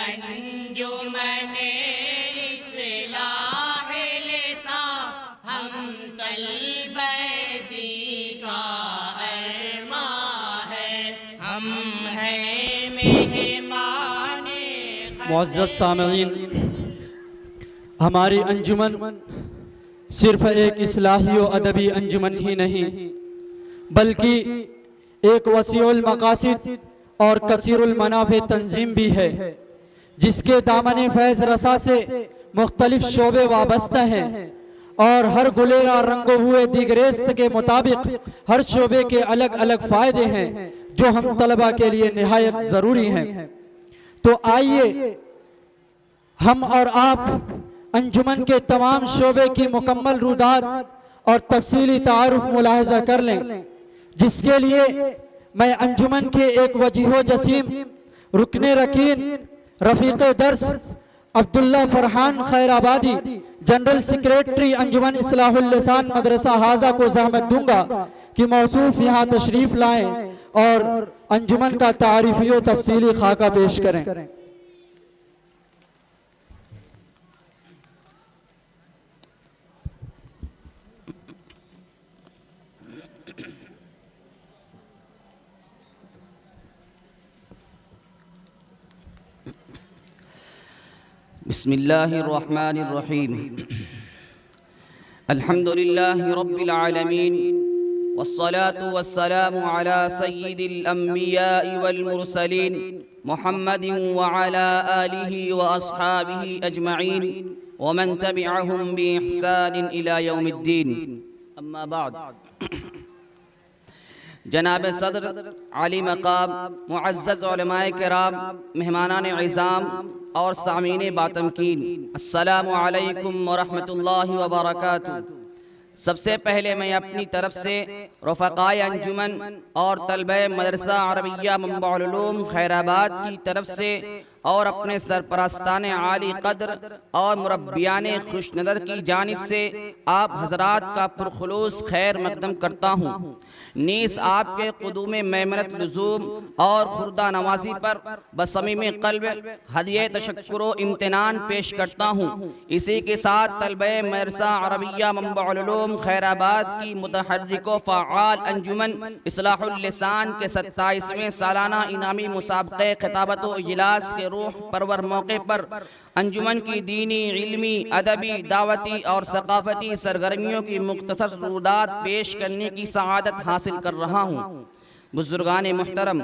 अंजुमने इस्लाह लिसां हम तलबे का अरमां है, हम हैं मेहमाने। मुअज़्ज़ज़ सामईन, हमारी अंजुमन सिर्फ एक इस्लाही व अदबी अंजुमन ही नहीं बल्कि एक वसीउल मकासिद और कसीरुल मनाफ़े तंजीम भी है, जिसके दामन फैज़ रसा से मुख्तलिफ शोबे वाबस्ता हैं और हर गुलेरा रंगो हुए दिगरेस्त के मुताबिक हर शोबे के अलग अलग फ़ायदे हैं जो हम तलबा के लिए निहायत ज़रूरी हैं। तो आइए हम और आप अंजुमन के तमाम शोबे की मुकम्मल रूदात और तफसीली तारुफ मुलाहजा कर लें, जिसके लिए मैं अंजुमन के एक वजीहो जसीम रुकने रकीन रफ़ीक़ दर्स अब्दुल्ला फरहान खैराबादी जनरल सेक्रेटरी अंजुमन इस्लाहुल लिसान मदरसा हाजा को ज़हमत दूंगा कि मौसूफ यहाँ तशरीफ़ लाएं और अंजुमन का तारीफ़ी व तफसीली खाका पेश करें। बिस्मिल्लाहिर्रहमानिर्रहीम। अल्हम्दुलिल्लाहि रब्बिल आलमीन वस्सलातु वस्सलामु अला सय्यिदिल अंबिया'i वल मुरसलीन मुहम्मदिन व अला आलिहि व अस्हाबिहि अजमईन व मन तबिअहुम बि इहसानिन इला यौमिद्दीन। अम्मा बाद। जनाब सदर, आली मकाम, मुअज़्ज़ज़ उलमाए किराम, मेहमानान इज़ाम और सामीन बातमकीन, अस्सलामु अलैकुम व रहमतुल्लाहि व बरकातुहू। सबसे पहले मैं अपनी तरफ से रफ़क़ाए अंजुमन और तलबे मदरसा अरबिया मंबउल उलूम खैराबाद की तरफ से और अपने सरपरस्तान आली कद्र और मुरब्बियान खुशनदर की जानिब से आप हजरात का पुरखुलूस खैर मकदम करता हूँ। नीस आपके क़ुदूम मेमनत लुज़ूम और खुर्दा नवाजी पर बसमीम क़ल्ब हदिये तशक्कुर व इम्तिनान पेश करता हूँ। इसी के साथ तलबे मदरसा अरबिया मंबउल उलूम खैराबाद की मुतहर्रिक व फ़आल अंजुमन इस्लाहुल लिसान के 27वें सालाना इनामी मुसाबक़े खिताबत व इजलास के रूह परवर मौके पर अंजुमन की दीनी, इल्मी, अदबी, दावती और सकाफती सरगर्मियों की मुख्तसर रूदात पेश करने की सआदत हासिल कर रहा हूँ। बुजुर्गान मुहतरम,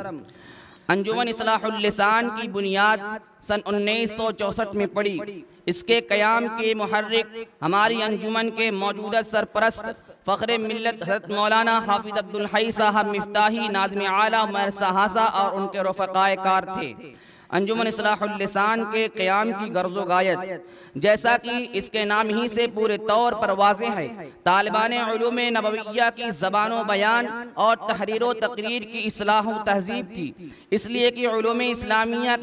अंजुमन इस्लाहुल लिसान की बुनियाद सन 1964 में पड़ी। इसके क़याम के मुहर्रिक हमारी अंजुमन के मौजूदा सरपरस्त फ़ख्रे मिल्लत हज़रत मौलाना हाफिज़ अब्दुल हई साहब मिफ्ताही नाज़िम आला मदरसा हासा और उनके रफ़क़ाए कार थे। अंजुमन इस्लाहुल लिसान के क़याम की गर्ज़ो गायत, जैसा कि इसके नाम ही से पूरे तौर पर वाज़ेह है, तालिबान उलूम नबविय्या की ज़बानो बयान और तहरीर व तक़रीर की इस्लाह व तहज़ीब थी। इसलिए कि उलूम इस्लामिया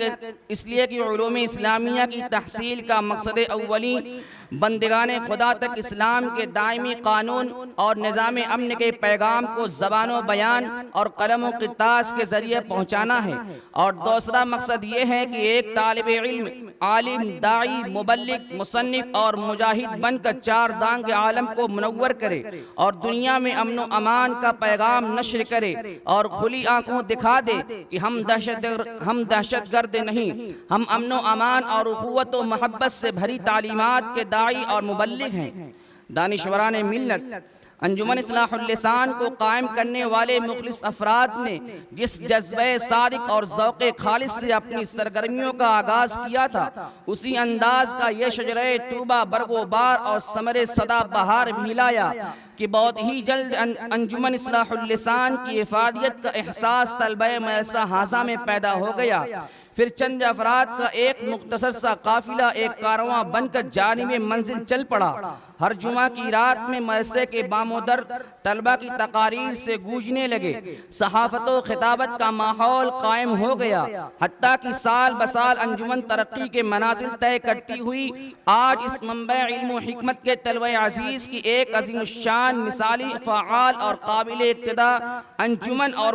की तहसील का मकसद अव्वली बंदगान खुदा तक इस्लाम के दायमी कानून और निज़ाम अमन के पैगाम को ज़बानो बयान और कलम व क़ितास के ज़रिए पहुँचाना है, और दूसरा मकसद ये है कि एक तालिब इल्म, आलिम, दाई, मुबल्लिग, मुसन्निफ और मुजाहिद बनकर चार दांग आलम को मुनव्वर करे और दुनिया में अमन व अमान का पैगाम नश्र करे और खुली आंखों दिखा दे कि हम दहशतगर्द नहीं, हम अमन व अमान और उख़ुव्वत व मोहब्बत से भरी तालीमात के दाई और मुबल्लिग हैं। दानिशवरान मिल्लत, अंजुमन इस्लाहुल लिसान को कायम करने वाले मुखलिस अफराद ने जिस जज्बे सादिक और ज़ौक़े खालिस से अपनी सरगर्मियों का आगाज़ किया था, उसी अंदाज का ये शजरे तूबा बरगोबार और समरे सदा बहार भी लाया कि बहुत ही जल्द अंजुमन इस्लाहुल लिसान की इफ़ादियत का एहसास तलबे मदरसा हासा में पैदा हो गया। फिर चंद अफराद का एक मुख्तसर सा काफिला एक कारवां बनकर जानिबे मंजिल चल पड़ा। हर जुमा की रात में मदरसे के बामोदर तलबा की तकारीर से गूंजने लगे, सहाफत व खिताबत का माहौल कायम हो गया। हत्ता कि साल बसाल अंजुमन तरक्की के मनाजिल तय करती हुई आज इस मंबे इल्म व हिकमत के तलबे अजीज की एक अज़ीमुश्शान मिसाली फ़आल और काबिल इक्तिदा अंजुमन और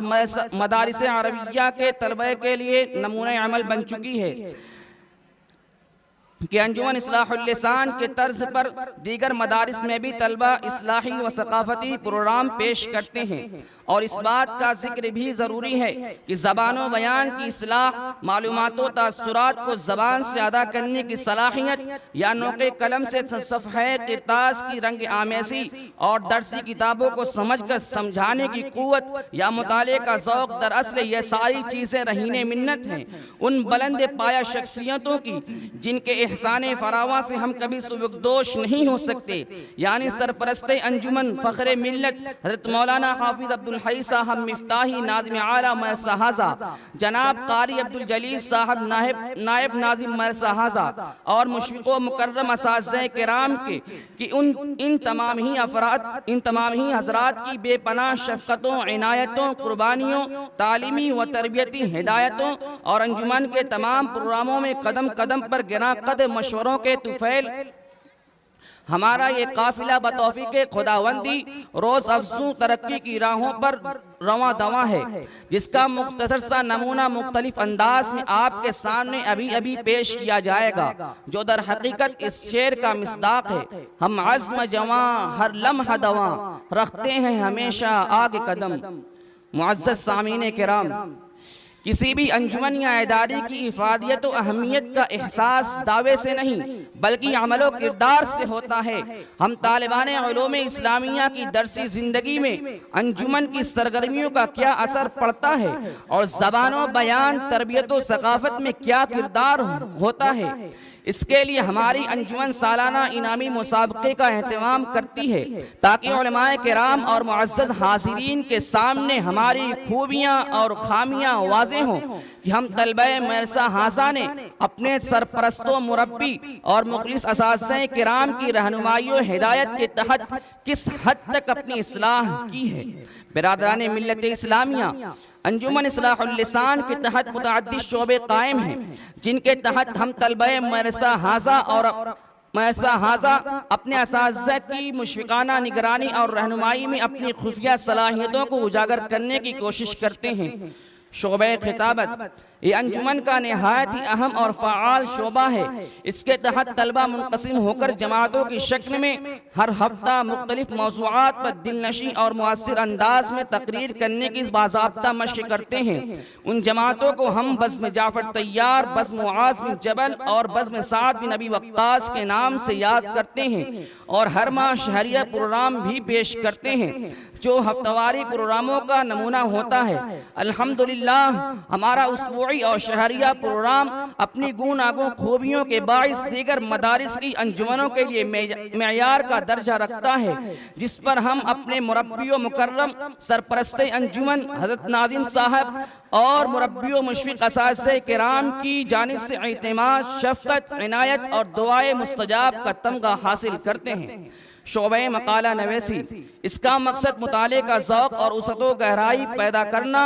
मदारिस अरबिया के तलबे के लिए नमूने अमल बन चुकी है। कि अंजुमन इस्लाहुल लिसान के तर्ज पर दीगर मदारिस में भी तलबा इस्लाही व सकाफती प्रोग्राम पेश करते हैं। और इस बात का जिक्र भी ज़रूरी है कि ज़बान व बयान की इस्लाह, मालूमात व तासुरात को ज़बान से अदा करने की सलाहियत या नोक़े कलम से सफ़हे किरतास की रंग आमेसी और दरसी किताबों को समझ कर समझाने की क़ुव्वत या मुताले का ज़ौक़, दरअसल ये सारी चीज़ें रहीने मिन्नत हैं उन बुलंद पाया शख्सियतों की जिनके एहसाने फरावा से हम कभी सुबुकदोश नहीं हो सकते, यानी सरपरस्ते अंजुमन फ़ख्रे मिल्लत हज़रत मौलाना हाफिज़ अब्दुल हई साहब मिफ्ताही नाज़िम आला मदरसा हाज़ा, जनाब कारी अब्दुल जलील साहब नायब नाज़िम मदरसा हाज़ा और मुशफ़िक़ व मुकर्रम असातिज़े किराम के कि इन तमाम ही हज़रात की बेपनाह शफ़क़तों, इनायतों, कुर्बानियों, तालीमी व तरबियती हिदायतों और अंजुमन के तमाम प्रोग्रामों में कदम कदम पर गिरा कद मशवरों के तुफ़ैल हमारा ये काफिला बतौफीक़े खुदावंदी रोज़ अफ़ज़ू तरक्की की राहों पर रवां दवा है, जिसका मुख्तसर सा नमूना मुख्तलिफ अंदाज में आपके सामने अभी अभी पेश किया जाएगा, जो दर हकीकत इस शेर का मिस्दाक है। हम अज़्म जवां हर लम्हा दवा रखते हैं हमेशा आगे कदम। मुअज़्ज़ज़ सामीन किराम, किसी भी अंजुमन या इदारे की इफादियत व अहमियत का एहसास दावे से नहीं बल्कि अमलो किरदार से होता है। हम तालिबान उलूम इस्लामिया की दरसी ज़िंदगी में अंजुमन की सरगर्मियों का क्या असर पड़ता है और ज़बान बयान, तरबियत व सकाफत में क्या किरदार होता है, इसके लिए हमारी अंजुमन सालाना इनामी मुसाबके का एहतमाम करती है ताकि उलमाए किराम और मुअज़्ज़ज़ हाज़िरीन के सामने हमारी खूबियाँ और खामियाँ वाज़ेह हों कि हम तलबे मदरसा हाज़ा ने अपने सरपरस्तों, मुरब्बी और मुखलिस असातिज़े किराम की रहनुमाई व हिदायत के तहत किस हद तक अपनी इस्लाह की है। बिरादरान मिल्लत इस्लामिया, अंजुमन इस्लाहुल लिसान के तहत मुतअद्दिद शोबे कायम हैं, जिनके तहत हम तलबे मदरसा हाज़ा और मदरसा हाज़ा अपने असातिज़ा की मुशफ़िक़ाना निगरानी और रहनुमाई में अपनी खुफिया सलाहियतों को उजागर करने की कोशिश करते हैं। शोबे खिताबत ये अंजुमन का निहायत ही अहम और फ़आल शोबा है। इसके तहत तलबा मुनक़सिम होकर जमातों की शक्ल में हर हफ्ता मुख्तलिफ मौज़ूआत पर दिलनशी और मुअस्सिर अंदाज में तकरीर करने की बाज़ाब्ता मशक़ करते हैं। उन जमातों को हम बज़्म जाफ़र तैयार, बज़्म मुआज़ बिन जबल और बज़्म साद बिन अबी वक्कास के नाम से याद करते हैं और हर माह शहरिया प्रोग्राम भी पेश करते हैं जो हफ्तावारी प्रोग्रामों का नमूना होता है। अल्हम्दुलिल्लाह हमारा उसबुई और शहरिया प्रोग्राम अपनी गूनागूं खूबियों के बाइस दीगर मदारिस की अंजुमनों के लिए मेयार का दर्जा रखता है, जिस पर हम अपने मुरब्बियों मुकर्रम सरपरस्ते अंजुमन हज़रत नाज़िम साहब और मुरब्बियों मुशफ़िक़ असातिज़े किराम की जानिब से इत्मीनान, शफ़क़त, इनायत और दुआए मुस्तजाब का तमगा हासिल करते हैं। शोबे मकाला नवेसी, इसका मकसद मुताले का ज़ौक़ और उसतो गहराई पैदा करना,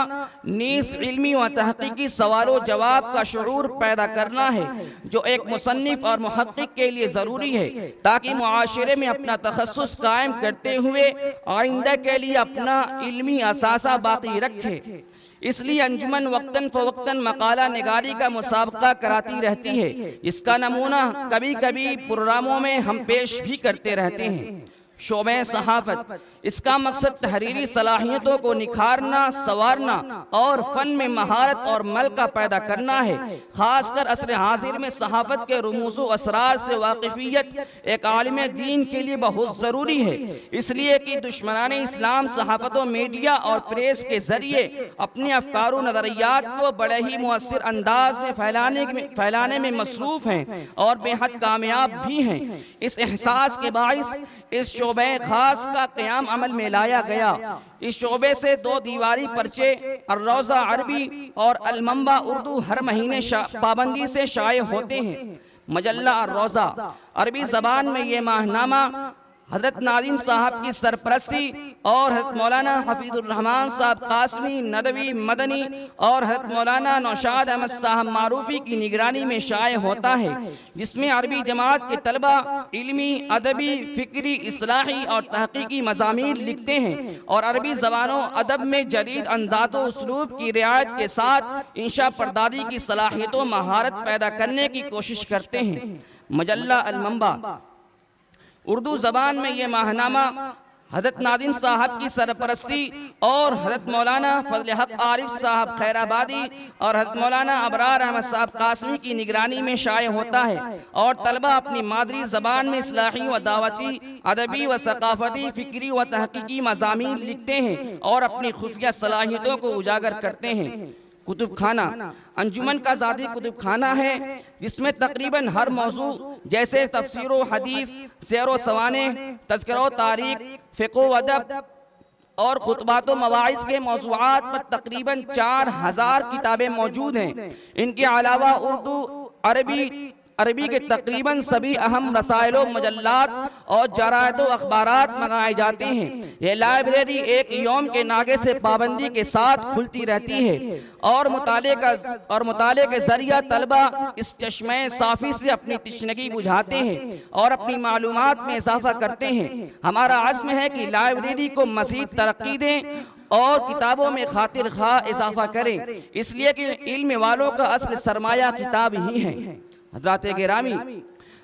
नीस इल्मी व तहक़ीक़ी सवालों जवाब का शुऊर पैदा करना है, जो एक मुसन्निफ़ और मुहक़्क़िक़ के लिए ज़रूरी है ताकि मुआशरे में अपना तख़स्सुस कायम करते हुए आइंदा के लिए अपना इल्मी असासा बाकी रखे। इसलिए अंजुमन वक्तन फ़वक्तन मकाला निगारी का मुसाबका कराती रहती है। इसका नमूना कभी कभी प्रोग्रामों में हम पेश भी करते रहते हैं। शोबे सहाफ़त, इसका मकसद तहरीरी सलाहियतों को निखारना, संवारना और फ़न में महारत और मलका पैदा करना है। ख़ासकर असर हाजिर में सहाफ़त के रुमूज़ व असरार से वाक़िफ़ियत एक आलिम दीन के लिए बहुत ज़रूरी है, इसलिए कि दुश्मनान इस्लाम सहाफ़त व मीडिया और प्रेस के ज़रिए अपने अफ़कार व नज़रियात को बड़े ही मुअस्सिर अंदाज में फैलाने में मसरूफ़ हैं और बेहद कामयाब भी हैं। इस एहसास के बाइस इस शोबे ख़ास का क़याम अमल में लाया गया। इस शोबे से दो दीवारी पर्चे अर्रोज़ा अरबी और अलमंबा उर्दू हर महीने पाबंदी से शाये होते हैं। मजल्ला अर्रोज़ा अरबी ज़बान में ये माहनामा हज़रत नाज़िम साहब की सरपरस्ती और हज़रत मौलाना हफीज़ुर रहमान साहब कासमी नदवी मदनी और हज़रत मौलाना नौशाद अहमद साहब मारूफ़ी की निगरानी में शाये होता है, जिसमें अरबी जमात के तलबा इल्मी, अदबी, फ़िक्री, इस्लाही और तहक़ीक़ी मज़ामीन लिखते हैं और अरबी ज़बानों अदब में जदीद अंदाज़ व उसलूब की रियायत के साथ इंशा पर्दादी की सलाहियत व महारत पैदा करने की कोशिश करते हैं। मजल्ला अल-मंबा। उर्दू ज़बान में ये माहनामा हज़रत नादिम साहब की सरपरस्ती और हज़रत मौलाना फजल हक आरिफ साहब खैराबादी और हज़रत मौलाना अबरार अहमद साहब कासमी की निगरानी में शाये होता है और तलबा अपनी मादरी ज़बान में इस्लाही व दावती, अदबी व सकाफ़ती, फ़िक्री व तहक़ीक़ी मज़ामीन लिखते हैं और अपनी खुफिया सलाहियतों को उजागर करते हैं। कुतुब खाना अंजुमन का ज़ाती कुतुब खाना है जिसमें तकरीबन हर मौजू जैसे तफसीर व हदीस, सैर व सवाने, तज़किरा व तारीख़, फ़िक़्ह व अदब और खुतबात व मवाइज़ के मौज़ूआत पर तकरीबन 4000 किताबें मौजूद हैं। इनके अलावा उर्दू, अरबी के तकरीबन सभी अहम रसाइल व मजल्लात और जरायद व अखबारात मंगाए जाते हैं। यह लाइब्रेरी एक यौम के नागे से पाबंदी के साथ खुलती रहती है और मुताले के जरिया तलबा इस चश्मे साफ़ी से अपनी तिश्नगी बुझाते हैं और अपनी मालूमात में इजाफा करते हैं। हमारा आज़्म है कि लाइब्रेरी को मज़ीद तरक्की दें और किताबों में खातिर खा इजाफा करें, इसलिए कि इल्म वालों का असल सरमाया किताब ही है। हज़रात गिरामी,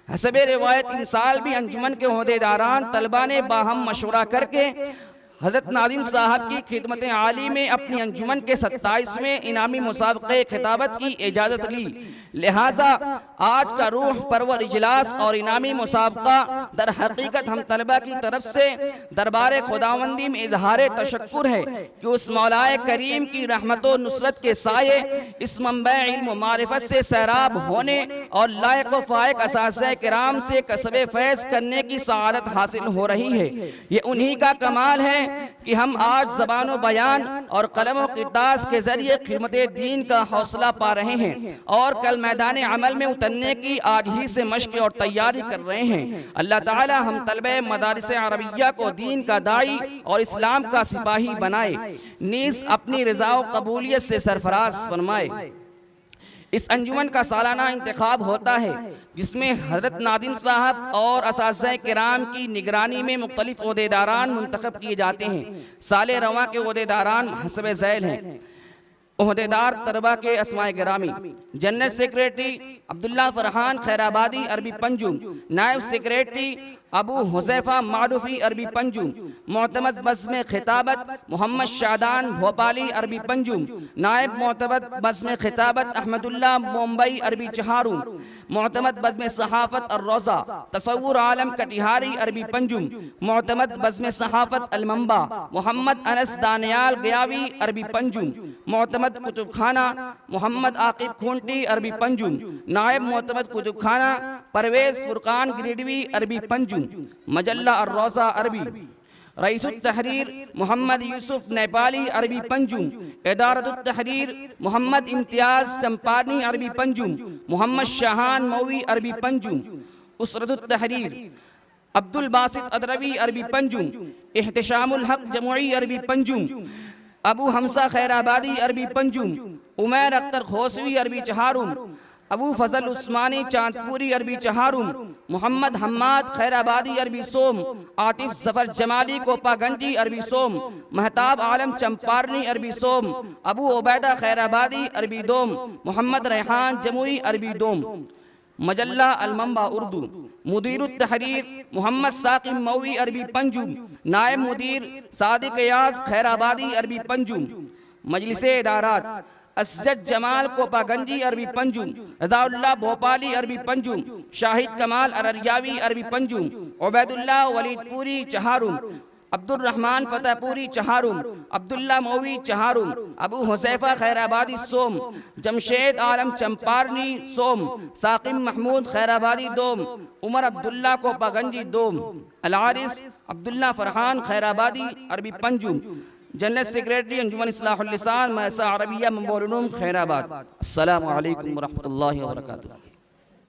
हसबे रिवायत इमसाल भी अंजुमन के ओहदेदारान तलबा ने बाहम मशवरा करके हज़रत नादिम साहब की खिदमत आली में अपनी अंजुमन के 27वें इनामी मुसाबक़े खिताबत की इजाज़त ली। लिहाजा आज का रूह परवर इजलास और इनामी मुसाबक़ा दर हकीकत हम तलबा की तरफ से दरबार खुदावंदी में इजहार तशक्कुर है कि उस मौलाए करीम की रहमत व नुसरत के साये इस मंबा इल्म मारिफत से सैराब होने और लायक व फायक असातिज़ा किराम से कसबे फैज़ करने की सआदत हासिल हो रही है। ये उन्हीं का कमाल है कि हम आज ज़बान व बयान और कलम व कितास के जरिए खिदमत दीन का हौसला पा रहे हैं और कल मैदान अमल में उतरने की आज ही से मश्क और तैयारी कर रहे हैं। अल्लाह ताला हम तलबे मदारिस अरबिया को दीन का दाई और इस्लाम का सिपाही बनाए, नीज़ अपनी रज़ा व कबूलियत से सरफराज फरमाए। इस अंजुमन का सालाना इंतखाब होता है जिसमें हज़रत नादिम साहब और असातिज़ा किराम की निगरानी में मुख्तलिफ ओहदेदारान मुंतखब किए जाते हैं। साले रवा के ओहदेदारान हसब ज़ैल हैं। ओहदेदार तलबा के अस्माए गिरामी, जनरल सेक्रेटरी अब्दुल्ला फरहान खैराबादी अरबी पंजुम, नायब सेक्रेटरी अबू हुज़ैफा मारूफी अरबी पंजुम, मोतमद बज़्म खिताबत मोहम्मद शादान भोपाली अरबी पंजुम, नायब मोतमद बज़्म खिताबत अहमदुल्ला मुंबई अरबी चहारूम, मोतमद बज़्म सहाफ़त अर-रोज़ा तसव्वुर आलम कटिहारी अरबी पंजुम, मोतमद बज़्म सहाफ़त अल-मंबा मोहम्मद अनस दानियाल गयावी अरबी पंजुम, मोतमद कुतुब खाना मोहम्मद आकिब खूंटी अरबी पंजुम, नायब मोतमद कुतुब खाना परवेज़ फुरकान गिरिडवी अरबी पंजुम, मजल्ला अर-रोज़ा अरबी, रईसुत तहरीर मोहम्मद यूसुफ नेपाली अरबी पंजुम, इदारतुत तहरीर मोहम्मद इम्तियाज चंपारनी अरबी पंजुम, मोहम्मद शाहान मौवी अरबी पंजुम, उसरतुत तहरीर अब्दुल बासित अदरवी अरबी पंजुम, इहतिशामुल हक जमुई अरबी पंजुम, अबू हमसा खैराबादी अरबी पंजुम, उमैर अख्तर खोसवी अरबी चहारूम, अबू फजल उस्मानी चांदपुरी अरबी चहारूम, मोहम्मद हम्माद खैराबादी अरबी सोम, आतिफ जफर जमाली कोपागंडी अरबी सोम, महताब आलम चंपारनी अरबी सोम, अबू उबैदा खैराबादी अरबी दोम, मोहम्मद रेहान जमुई अरबी दोम। मजल्ला अल-मंबा उर्दू, मुदीरुत तहरीर मोहम्मद साकिब मौवी अरबी पंजुम, नायब मुदीर सादिक याज खैराबादी अरबी पंजुम, मजलिसे इदारात असजद जमाल कोपागंजी अरबी पंजुम, रज़ाउल्लाह भोपाली अरबी पंजुम, शाहिद कमाल अररियावी अरबी पंजुम, उबैदुल्लाह वलीदपुरी चहारूम, अब्दुल रहमान फतेहपुरी चहारूम, अब्दुल्ला मौवी चहारूम, अबू हुज़ैफा खैराबादी सोम, जमशेद आलम चंपारनी सोम, साकिब महमूद खैराबादी दोम, उमर अब्दुल्ला कोपागंजी दोम, अल-आरिस अब्दुल्ला फरहान खैराबादी अरबी पंजुम, जनरल सेक्रेटरी अंजुमन इस्लाहुल लिसान मसा अरबिया मंबोल उलूम खैराबाद। अस्सलामु अलैकुम व रहमतुल्लाहि व बरकातुहू।